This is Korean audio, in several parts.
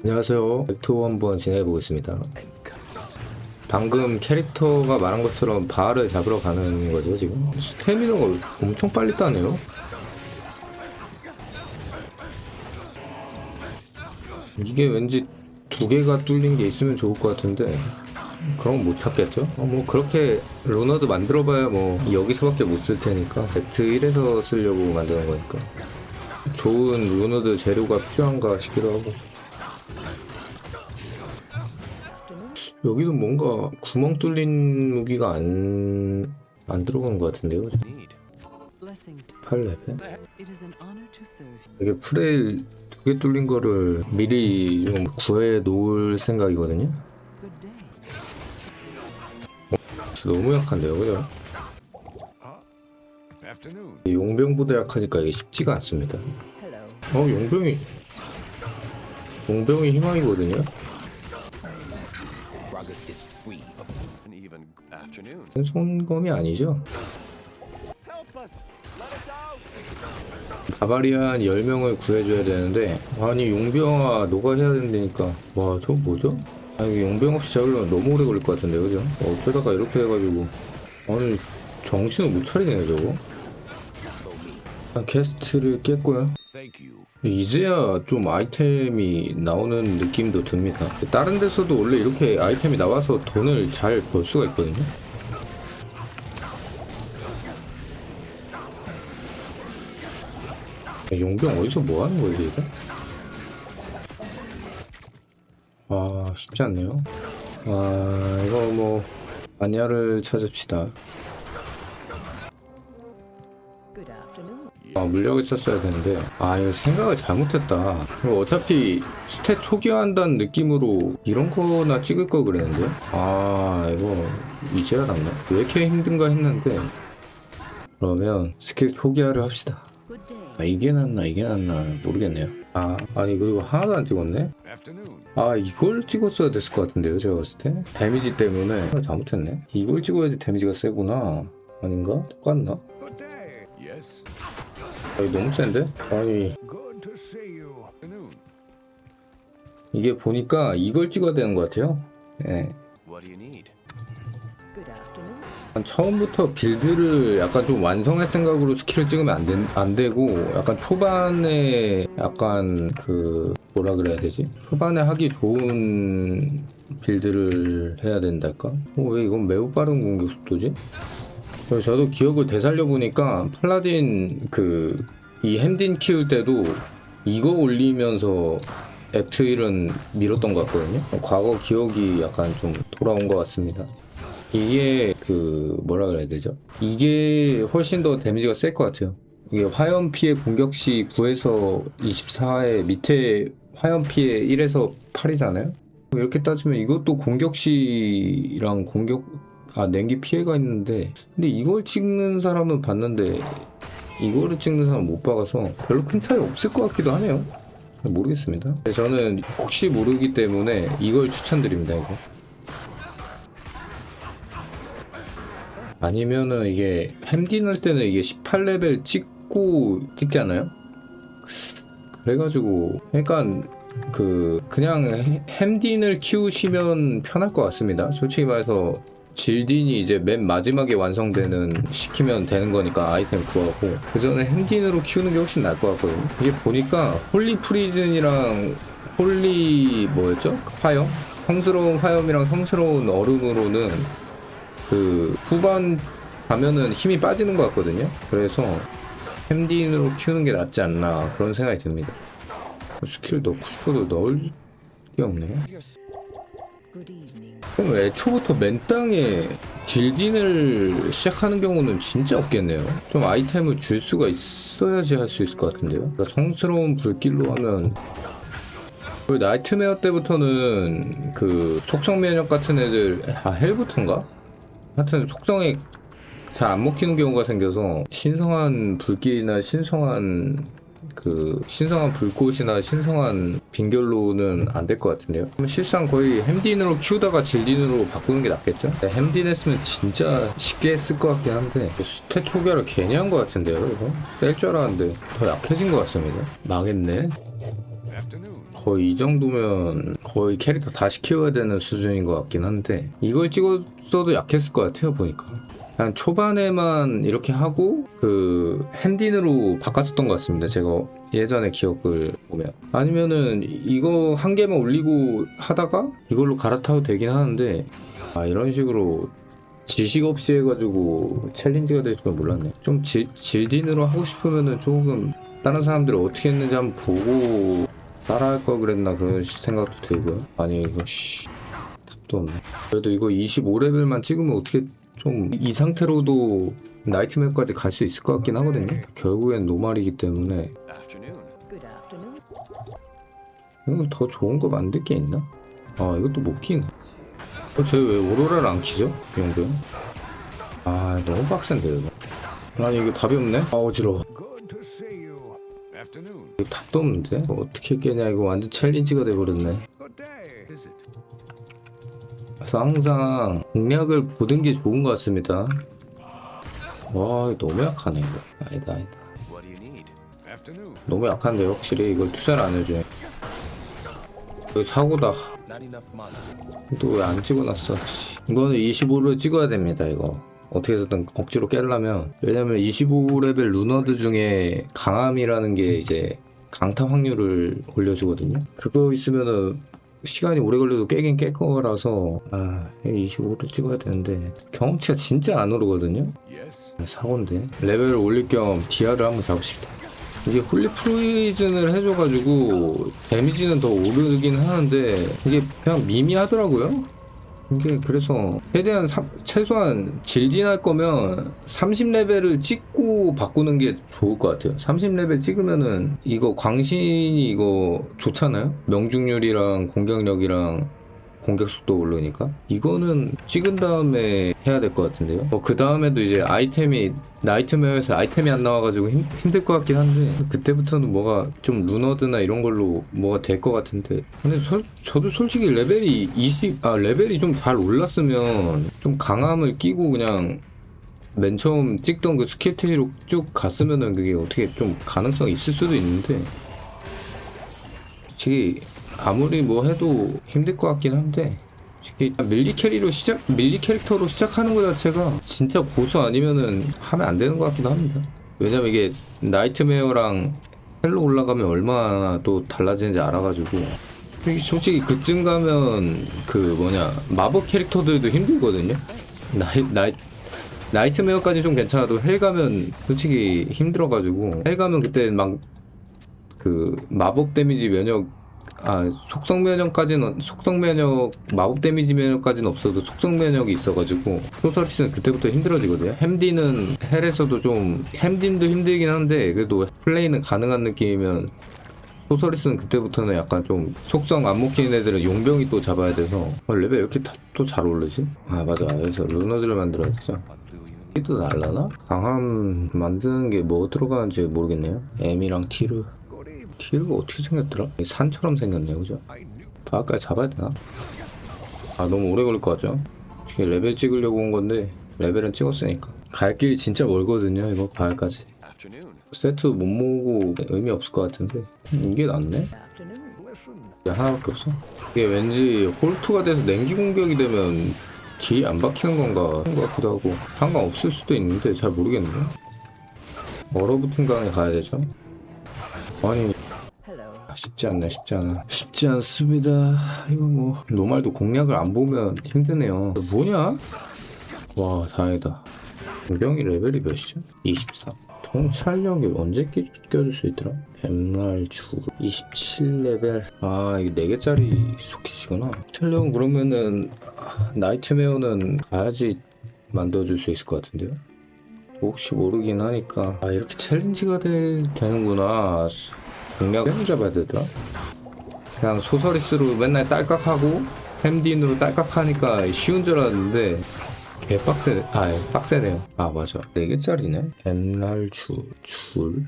안녕하세요. 벡터 한번 진행해보겠습니다. 방금 캐릭터가 말한 것처럼 바알을 잡으러 가는 거죠, 지금. 스태미너가 엄청 빨리 따네요. 이게 왠지 두 개가 뚫린 게 있으면 좋을 것 같은데 그런 거 못 찾겠죠? 뭐 그렇게 로너드 만들어봐야 뭐 여기서밖에 못 쓸 테니까 벡트 1에서 쓰려고 만드는 거니까 좋은 로너드 재료가 필요한가 싶기도 하고. 여기도 뭔가 구멍 뚫린 무기가 안 들어간 것 같은데요? 8레벨? 이게 프레일 두 개 뚫린 거를 미리 좀 구해 놓을 생각이거든요? 너무 약한데요, 그죠? 용병보다 약하니까 이게 쉽지가 않습니다. 용병이 희망이거든요? 손검이 아니죠? 바바리안 10명을 구해줘야 되는데 아니 용병아 너가 해야 된다니까. 와 저거 뭐죠? 이게 용병 없이 잡으려면 너무 오래 걸릴 것 같은데 그죠? 어쩌다가 이렇게 해가지고 아니 정신을 못 차리네요 저거. 퀘스트를 깼고요. 이제야 좀 아이템이 나오는 느낌도 듭니다. 다른 데서도 원래 이렇게 아이템이 나와서 돈을 잘 벌 수가 있거든요. 용병 어디서 뭐 하는 거지 이게? 아 쉽지 않네요. 아 이거 뭐 아니야를 찾읍시다. 물약을 썼어야 되는데 이거 생각을 잘못했다. 이거 어차피 스탯 초기화한다는 느낌으로 이런 거나 찍을 걸 그랬는데 이거 이제야 났나? 왜 이렇게 힘든가 했는데 그러면 스킬 초기화를 합시다. 이게 낫나 모르겠네요. 아니 그리고 하나도 안 찍었네? 이걸 찍었어야 됐을 것 같은데요 제가 봤을 때? 데미지 때문에 잘못했네. 이걸 찍어야지 데미지가 세구나. 아닌가? 똑같나? 너무 센데? 아니 이게 보니까 이걸 찍어야 되는 것 같아요. 예. 처음부터 빌드를 약간 좀 완성할 생각으로 스킬을 찍으면 안 되고 약간 초반에 약간 뭐라 그래야 되지? 초반에 하기 좋은 빌드를 해야 된달까? 왜 이건 매우 빠른 공격 속도지? 저도 기억을 되살려 보니까 팔라딘 이 햄딘 키울 때도 이거 올리면서 액트 1은 밀었던 것 같거든요. 과거 기억이 약간 좀 돌아온 것 같습니다. 이게 뭐라 그래야 되죠? 이게 훨씬 더 데미지가 셀 것 같아요. 이게 화염 피해 공격 시 9에서 24에 밑에 화염 피해 1에서 8이잖아요? 이렇게 따지면 이것도 공격 시랑 냉기 피해가 있는데 근데 이걸 찍는 사람은 봤는데 이거를 찍는 사람은 못 봐서 별로 큰 차이 없을 것 같기도 하네요. 모르겠습니다. 저는 혹시 모르기 때문에 이걸 추천드립니다. 이거 아니면은 이게 햄딘 할 때는 이게 18레벨 찍고 찍잖아요. 그래가지고 그러니까 그냥 햄딘을 키우시면 편할 것 같습니다. 솔직히 말해서 질딘이 이제 맨 마지막에 시키면 되는 거니까 아이템 구하고 그 전에 햄딘으로 키우는 게 훨씬 나을 것 같거든요. 이게 보니까 홀리 프리즌이랑 홀리 화염? 성스러운 화염이랑 성스러운 얼음으로는 후반 가면은 힘이 빠지는 것 같거든요. 그래서 햄딘으로 키우는 게 낫지 않나 그런 생각이 듭니다. 스킬 넣고 싶어도 넣을 게 없네요. 그럼 애초부터 맨 땅에 질딘을 시작하는 경우는 진짜 없겠네요. 좀 아이템을 줄 수가 있어야지 할 수 있을 것 같은데요. 그러니까 성스러운 불길로 하면 나이트메어 때부터는 속성 면역 같은 애들 헬부터인가? 하여튼 속성에 잘 안 먹히는 경우가 생겨서 신성한 불길이나 신성한 불꽃이나 신성한 빙결로는 안 될 것 같은데요. 그럼 실상 거의 햄딘으로 키우다가 질딘으로 바꾸는 게 낫겠죠? 햄딘 했으면 진짜 쉽게 했을 것 같긴 한데 스탯 초기화를 괜히 한 것 같은데요. 이거 뺄 줄 알았는데 더 약해진 것 같습니다. 망했네. 거의 이 정도면 거의 캐릭터 다시 키워야 되는 수준인 것 같긴 한데 이걸 찍었어도 약했을 것 같아요 보니까. 한 초반에만 이렇게 하고 그 핸딘으로 바꿨었던 것 같습니다. 제가 예전에 기억을 보면. 아니면은 이거 한 개만 올리고 하다가 이걸로 갈아타도 되긴 하는데 이런 식으로 지식 없이 해가지고 챌린지가 될 줄은 몰랐네. 좀 질딘으로 하고 싶으면은 조금 다른 사람들이 어떻게 했는지 한번 보고 따라할 걸 그랬나 그런 생각도 들고요. 아니 이거 답도 없네. 그래도 이거 25레벨만 찍으면 어떻게 좀 이 상태로도 나이트메어까지 갈 수 있을 것 같긴 하거든요. 결국엔 노말이기 때문에. 이건 더 좋은 거 만들 게 있나? 이것도 못 키네. 쟤 왜 오로라를 안 키죠? 이 정도면? 너무 빡센데 이거. 아니 이거 답이 없네? 어지러워. 이거 답도 없는데? 어떻게 깨냐 이거 완전 챌린지가 돼버렸네. 그래서 항상 공략을 보는 게 좋은 것 같습니다. 와 너무 약하네 이거. 아니다. 너무 약한데 확실히 이걸 투자를 안 해주네. 이거 사고다. 또 왜 안 찍어놨어? 이거는 25를 찍어야 됩니다. 이거 어떻게 해서든 억지로 깨려면. 왜냐면 25레벨 루너드 중에 강함이라는 게 이제 강타 확률을 올려주거든요. 그거 있으면은 시간이 오래 걸려도 깨긴 깰 거라서 25를 찍어야 되는데 경험치가 진짜 안 오르거든요. 사고인데. 레벨을 올릴 겸 디아를 한번 잡읍시다. 이게 홀리 프로이즌을 해줘가지고 데미지는 더 오르긴 하는데 이게 그냥 미미하더라고요. 이게 그래서 최대한 최소한 질딘할 거면 30레벨을 찍고 바꾸는 게 좋을 것 같아요. 30레벨 찍으면은 이거 광신이 이거 좋잖아요. 명중률이랑 공격력이랑 공격 속도 오르니까 이거는 찍은 다음에 해야 될 것 같은데요. 그 다음에도 이제 아이템이 나이트메어에서 아이템이 안 나와가지고 힘들 것 같긴 한데 그때부터는 뭐가 좀 루너드나 이런 걸로 뭐가 될 것 같은데. 근데 저도 솔직히 레벨이 레벨이 좀 잘 올랐으면 좀 강함을 끼고 그냥 맨 처음 찍던 그 스킬 트리로 쭉 갔으면은 그게 어떻게 좀 가능성이 있을 수도 있는데 솔직히 아무리 뭐 해도 힘들 것 같긴 한데 밀리 캐릭터로 시작하는 것 자체가 진짜 고수 아니면은 하면 안 되는 것 같기도 합니다. 왜냐면 이게 나이트메어랑 헬로 올라가면 얼마나 또 달라지는지 알아가지고 솔직히 그쯤 가면 마법 캐릭터들도 힘들거든요. 나이트메어까지 좀 괜찮아도 헬 가면 솔직히 힘들어가지고 헬 가면 그때 막 마법 데미지 면역 속성 면역 마법 데미지 면역까지는 없어도 속성 면역이 있어가지고 소서리스는 그때부터 힘들어지거든요. 햄딘은 헬에서도 좀 햄딘도 힘들긴 한데 그래도 플레이는 가능한 느낌이면 소서리스는 그때부터는 약간 좀 속성 안 먹히는 애들은 용병이 또 잡아야 돼서 레벨 왜 이렇게 또 잘 오르지? 맞아. 그래서 루너들을 만들어야죠. 이게 또 날라나? 강함 만드는 게 뭐 들어가는지 모르겠네요. M이랑 T가 어떻게 생겼더라? 산처럼 생겼네, 그죠? 바까지 잡아야 되나? 너무 오래 걸릴 것 같죠? 레벨 찍으려고 온 건데 레벨은 찍었으니까 갈 길이 진짜 멀거든요. 이거 바까지 세트 못 모으고 의미 없을 것 같은데 이게 낫네? 하나밖에 없어. 이게 왠지 홀투가 돼서 냉기 공격이 되면 뒤에 안 박히는 건가 하는 것 같기도 하고 상관없을 수도 있는데 잘 모르겠네. 얼어붙은 강에 가야 되죠? 아니 쉽지 않습니다. 이거 뭐 노말도 공략을 안 보면 힘드네요. 뭐냐? 와 다행이다. 공병이 레벨이 몇이죠? 24. 통찰력이 언제 껴줄 수 있더라? 뱀날주 27레벨. 이게 4개짜리 소켓이구나. 통찰력은 그러면은 나이트메어는 가야지 만들어줄 수 있을 것 같은데요? 혹시 모르긴 하니까 이렇게 챌린지가 되는구나. 공략을 잡아야 되더라. 그냥 소서리스로 맨날 딸깍하고 햄딘으로 딸깍하니까 쉬운 줄 알았는데 빡세네요. 맞아. 4개짜리네. 엠랄주 줄.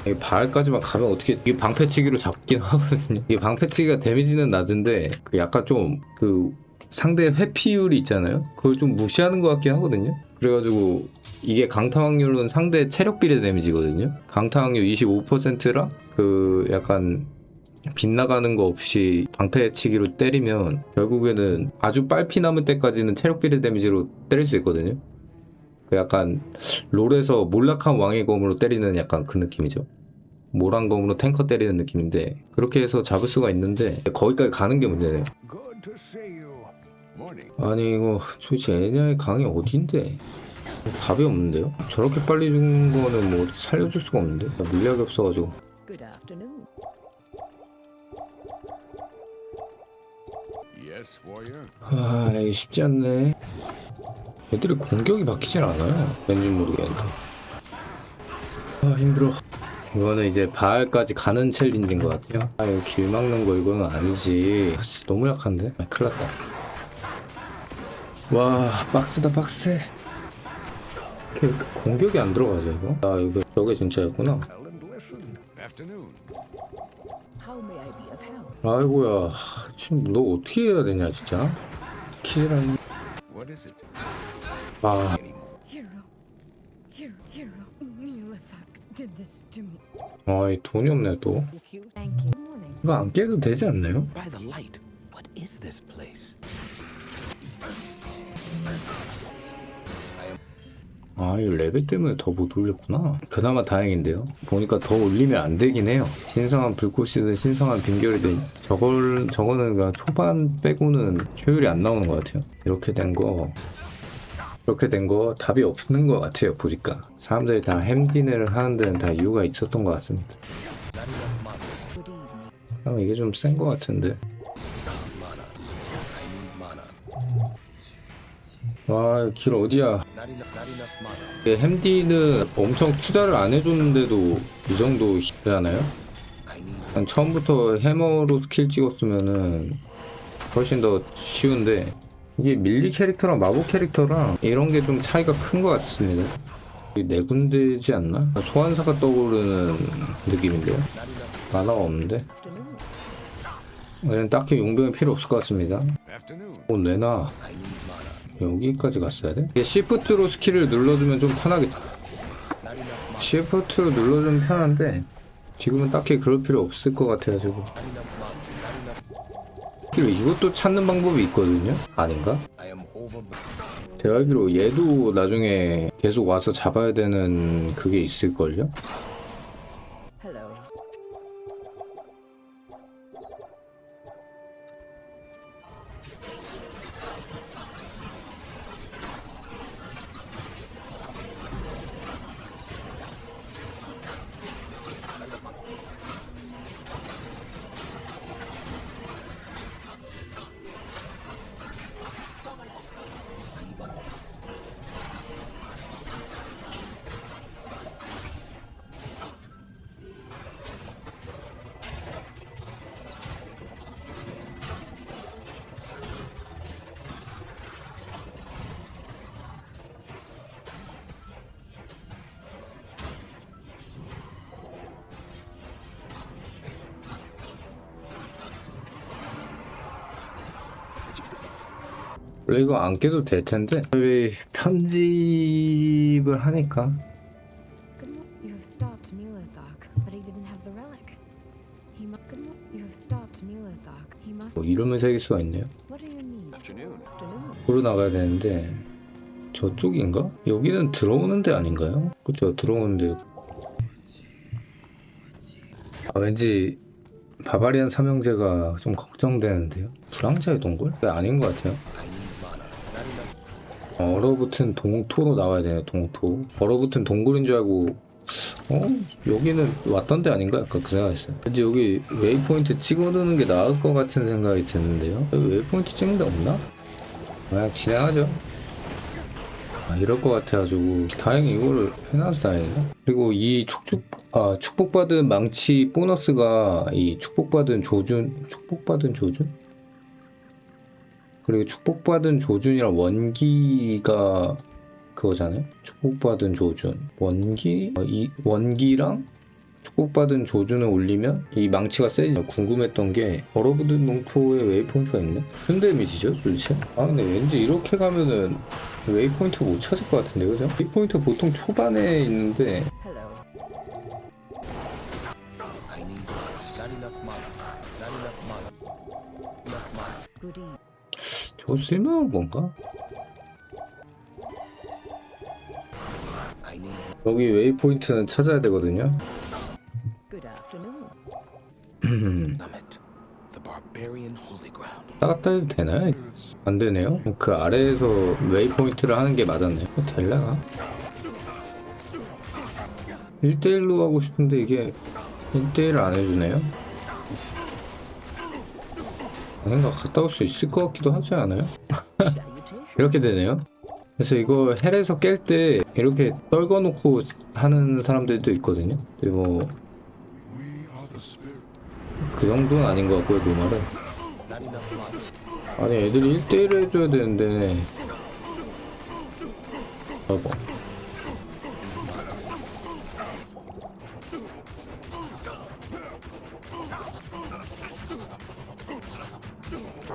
이게 발까지만 가면 어떻게 이게 방패치기로 잡긴 하거든요. 이게 방패치기가 데미지는 낮은데 약간 좀 상대 회피율이 있잖아요. 그걸 좀 무시하는 것 같긴 하거든요. 그래가지고 이게 강타 확률은 상대 체력 비례 데미지거든요. 강타 확률 25%랑 약간 빗나가는 거 없이 방패치기로 때리면 결국에는 아주 빨피 남을 때까지는 체력 비례 데미지로 때릴 수 있거든요. 그 약간 롤에서 몰락한 왕의 검으로 때리는 약간 그 느낌이죠. 모란 검으로 탱커 때리는 느낌인데 그렇게 해서 잡을 수가 있는데 거기까지 가는 게 문제네요. 아니 이거 도대체 애냐의 강이 어딘데? 답이 없는데요? 저렇게 빨리 죽는 거는 뭐 살려줄 수가 없는데? 물약이 없어가지고. 아 이게 쉽지 않네. 애들이 공격이 바뀌질 않아요. 왠지 모르겠는데. 아 힘들어. 이거는 이제 바알까지 가는 챌린지인 것 같아요. 아 이거 길 막는 거 이거는 아니지. 진짜 너무 약한데? 아, 큰일 났다. 와 박스다 박스. 공격이 안 들어가죠 이거? 아 이거 저게 진짜였구나. 아이고야 지금 너 어떻게 해야 되냐 진짜. 키즈라니. 아 아이 돈이 없네 또. 이거 안 깨도 되지 않나요? 아 이거 레벨 때문에 더 못 올렸구나. 그나마 다행인데요. 보니까 더 올리면 안 되긴 해요. 신성한 불꽃이든 신성한 빈결이든 저거는 그냥 초반 빼고는 효율이 안 나오는 것 같아요. 이렇게 된 거 답이 없는 것 같아요. 보니까 사람들이 다 햄디네를 하는 데는 다 이유가 있었던 것 같습니다. 이게 좀 센 것 같은데. 와, 길 어디야? 햄디는 엄청 투자를 안 해줬는데도 이 정도 되잖아요? 처음부터 해머로 스킬 찍었으면은 훨씬 더 쉬운데 이게 밀리 캐릭터랑 마법 캐릭터랑 이런 게 좀 차이가 큰 것 같습니다. 네 군데지 않나? 소환사가 떠오르는 느낌인데요? 만화가 없는데? 얘는 딱히 용병이 필요 없을 것 같습니다. 오, 내놔. 여기까지 갔어야 돼? 이게 시프트로 스킬을 눌러주면 좀 편하겠지. 시프트로 눌러주면 편한데 지금은 딱히 그럴 필요 없을 것 같아가지고. 이것도 찾는 방법이 있거든요? 아닌가? 제가 알기로 얘도 나중에 계속 와서 잡아야 되는 그게 있을걸요? 원래 이거 안 깨도 될 텐데 왜 편집을 하니까. 뭐 이름을 새길 수가 있네요. 으로 나가야 되는데 저쪽인가? 여기는 들어오는 데 아닌가요? 그쵸, 들어오는 데. 아, 왠지 바바리안 삼형제가 좀 걱정되는데요. 불황자의 동굴? 아닌 것 같아요. 얼어붙은 동토로 나와야 되네. 동토. 얼어붙은 동굴인 줄 알고 여기는 왔던 데 아닌가? 약간 그 생각했어요. 왠지 여기 웨이포인트 찍어두는 게 나을 것 같은 생각이 드는데요. 웨이포인트 찍는 데 없나? 그냥 진행하죠. 이럴 것 같아가지고 다행히 이거를 해놔서 다행이다. 그리고 이 축복받은 망치 보너스가 이 축복받은 조준? 그리고 축복받은 조준이랑 원기가 그거잖아요. 축복받은 조준, 원기? 이 원기랑 축복받은 조준을 올리면 이 망치가 세지. 궁금했던 게 얼어붙은 농토에 웨이포인트가 있네? 무슨 데미지죠 도대체? 근데 왠지 이렇게 가면은 웨이포인트 못 찾을 것 같은데, 그죠? 웨이포인트 보통 초반에 있는데 Good evening. 저거 쓸만한 건가? I need. 여기 웨이포인트는 찾아야 되거든요. Good afternoon. Summit, the barbarian holy ground. 따갔다 해도 되나요? 안 되네요. 그 아래에서 웨이포인트를 하는 게 맞았네요. 될라나? 1대1로 하고 싶은데 이게 1대1을 안 해주네요. 아닌가 갔다 올 수 있을 것 같기도 하지 않아요? Salutation. 이렇게 되네요. 그래서 이거 헬에서 깰 때 이렇게 떨궈놓고 하는 사람들도 있거든요. 근데 뭐 그 정도는 아닌 것 같고요, 노말은. Not enough light. 아니 애들이 1대1을 해줘야 되는데 아이고.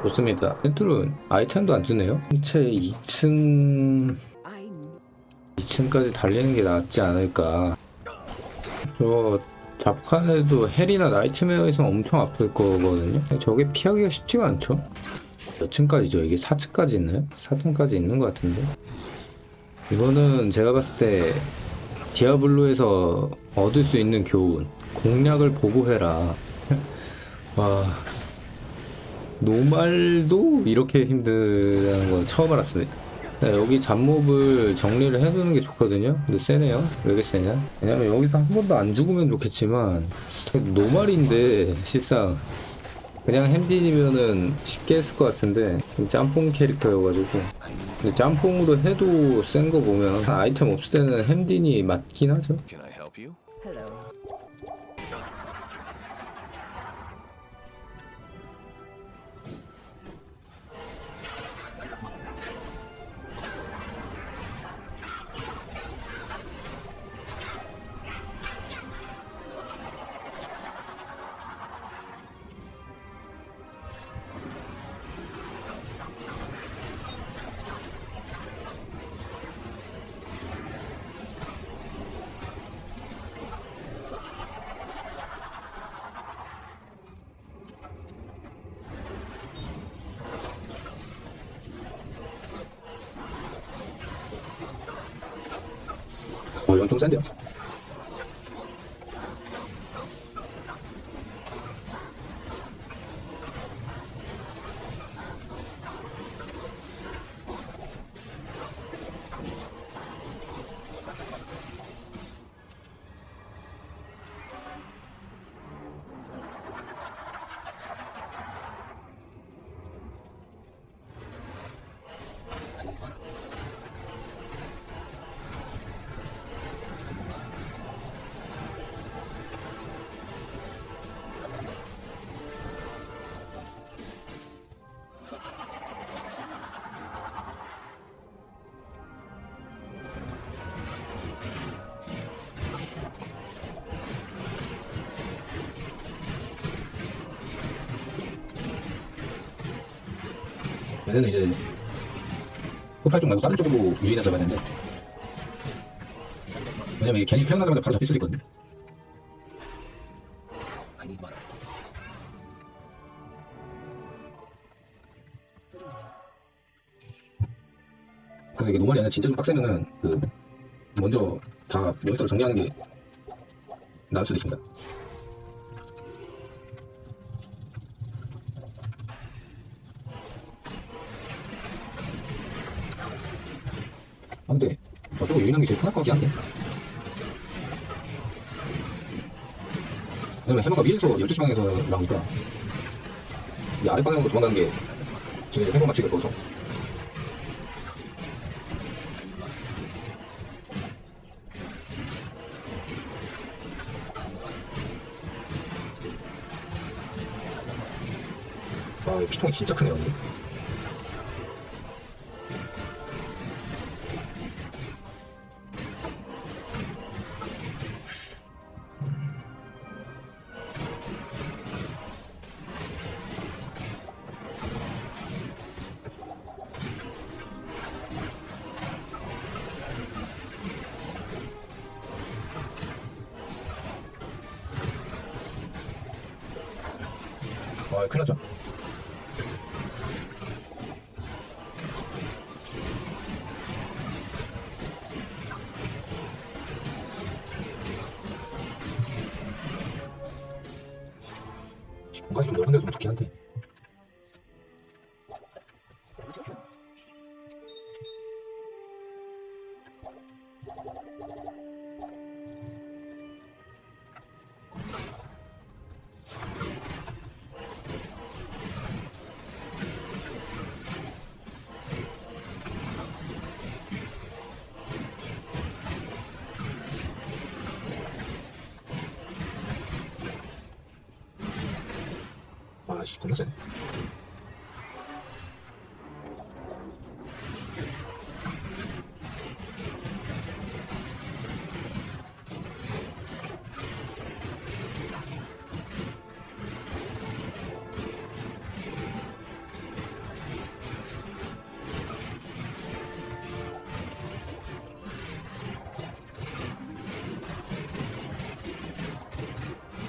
좋습니다. 애들은 아이템도 안 주네요. 전체 2층 I know. 2층까지 달리는 게 낫지 않을까. 저 잡칸에도 헬이나 나이트메어 있으면 엄청 아플 거거든요. 저게 피하기가 쉽지가 않죠. 몇 층까지죠? 이게 4층까지 있나요? 4층까지 있는 것 같은데. 이거는 제가 봤을 때 디아블로에서 얻을 수 있는 교훈. 공략을 보고 해라. 와, 노말도 이렇게 힘들다는 건 처음 알았습니다. 네, 여기 잡몹을 정리를 해두는 게 좋거든요. 근데 세네요. 왜 이렇게 세냐? 왜냐면 여기서 한 번도 안 죽으면 좋겠지만 노말인데 실상 그냥 햄딘이면은 쉽게 했을 것 같은데 좀 짬뽕 캐릭터여가지고. 근데 짬뽕으로 해도 센 거 보면 아이템 없을 때는 햄딘이 맞긴 하죠. Can I help you? Hello. 이건 좀 센데요. 얘는 이제 흡혈 쪽 말고 다른 쪽으로 유인해서 잡아야 되는데, 왜냐면 이게 괜히 태어나자마자 바로 잡힐 수도 있거든요. I need mana. 근데 이게 노멀이 아니라 진짜 좀 빡세면은 그 먼저 다 몬스터를 정리하는 게 나을 수도 있습니다. 아 근데 저쪽으로 유인하는 게 제일 편할 것 같긴 한데, 왜냐면 해머가 위에서 12시 방향에서 나오니까 이 아래 방향으로 도망가는 게 지금 해머 맞추기가 거죠. 아, 피통이 진짜 크네요. 이게. 아, 큰일 났죠. 방이 좀 넓은 데도 좀 좋긴 한데. Salutations. 아씨, 겁나 세네.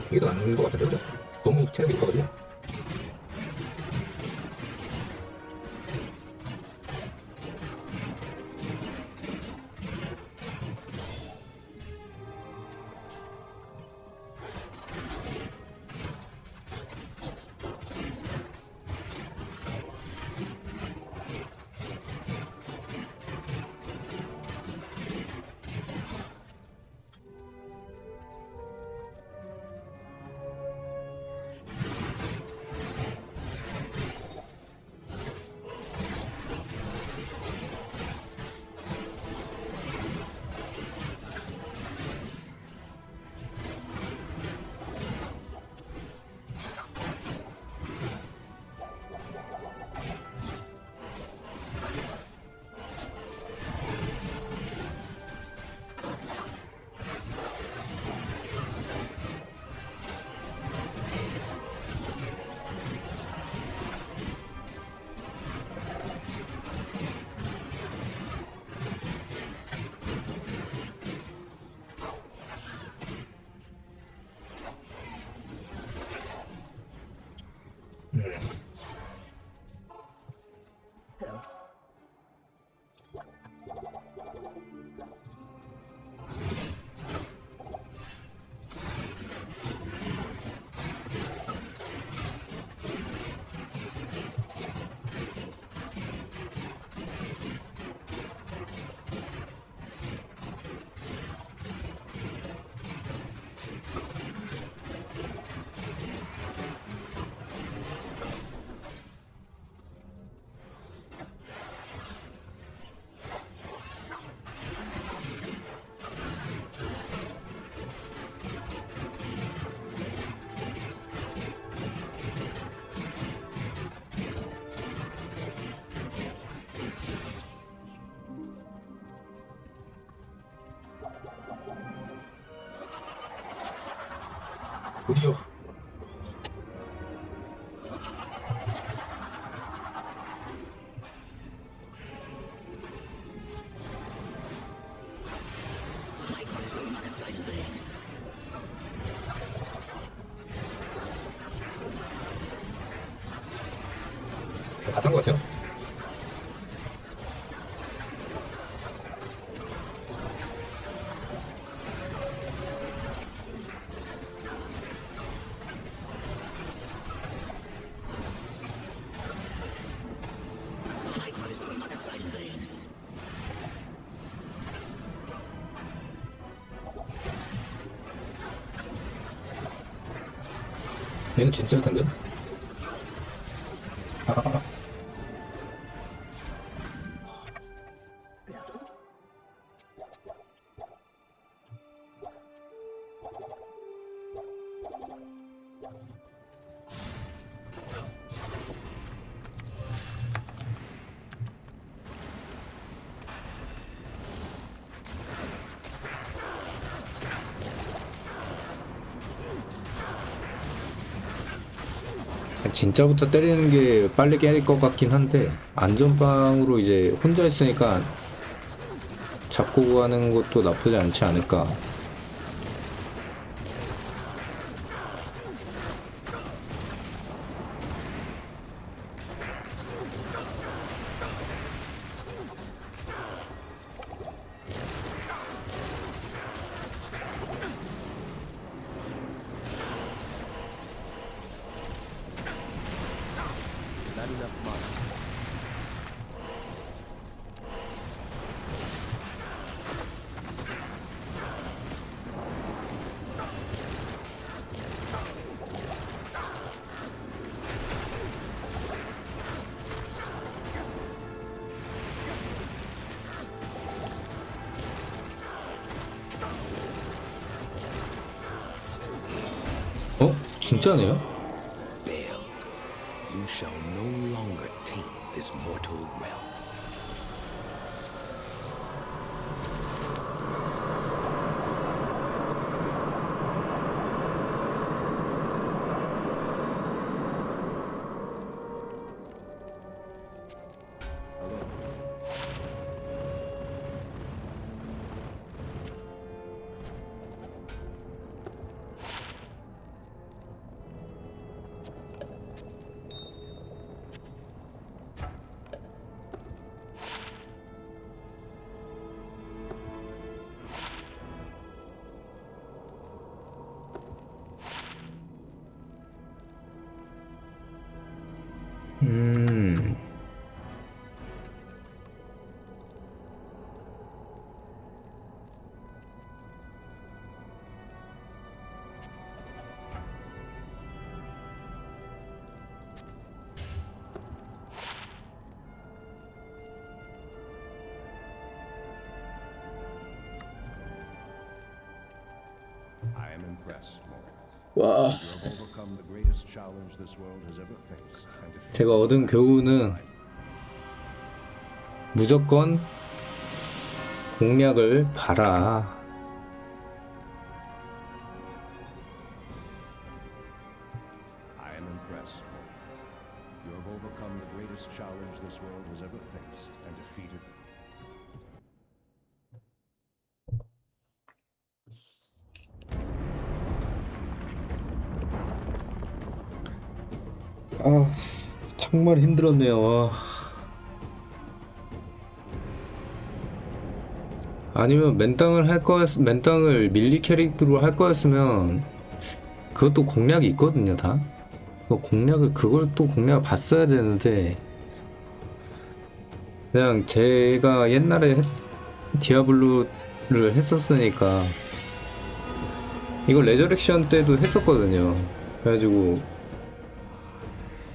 이게 더 나은 것 같은데, 그죠? 너무 체력이 높아가지고. Hello. 어디요? 같은 것 같아요. 얘는 진짜일 텐데. Good afternoon. 진짜부터 때리는 게 빨리 깰 것 같긴 한데 안전빵으로 이제 혼자 있으니까 잡고 가는 것도 나쁘지 않지 않을까. Not enough mana. 어? 진짜네요? Baal, you shall no longer taint this mortal realm. 음. I am impressed, Morgan. 와. You have overcome the greatest challenge this world has ever faced and defeated 제가 얻은 교훈은 무조건 공략을 봐라. I am impressed, Morgan. You have overcome the greatest challenge this world has ever faced and defeated. 아, 정말 힘들었네요. 와. 아니면 맨땅을 밀리 캐릭터로 할 거였으면 그것도 공략이 있거든요, 다. 그걸 또 공략을 봤어야 되는데 그냥 제가 옛날에 디아블로를 했었으니까 이거 레저렉션 때도 했었거든요. 그래가지고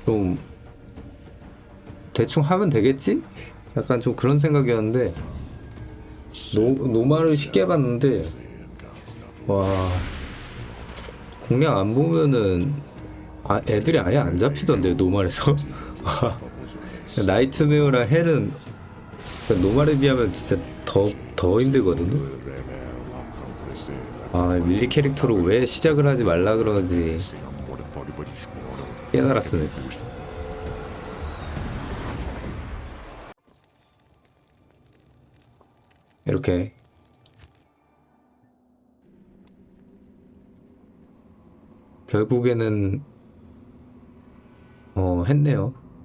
좀 대충 하면 되겠지? 약간 좀 그런 생각이었는데 노말을 쉽게 해봤는데 와 공략 안 보면은 애들이 아예 안 잡히던데 노말에서. 나이트메어랑 헬은 노말에 비하면 진짜 더 힘들거든요. 밀리 캐릭터로 왜 시작을 하지 말라 그러지 깨달았습니다. 이렇게 결국에는 했네요.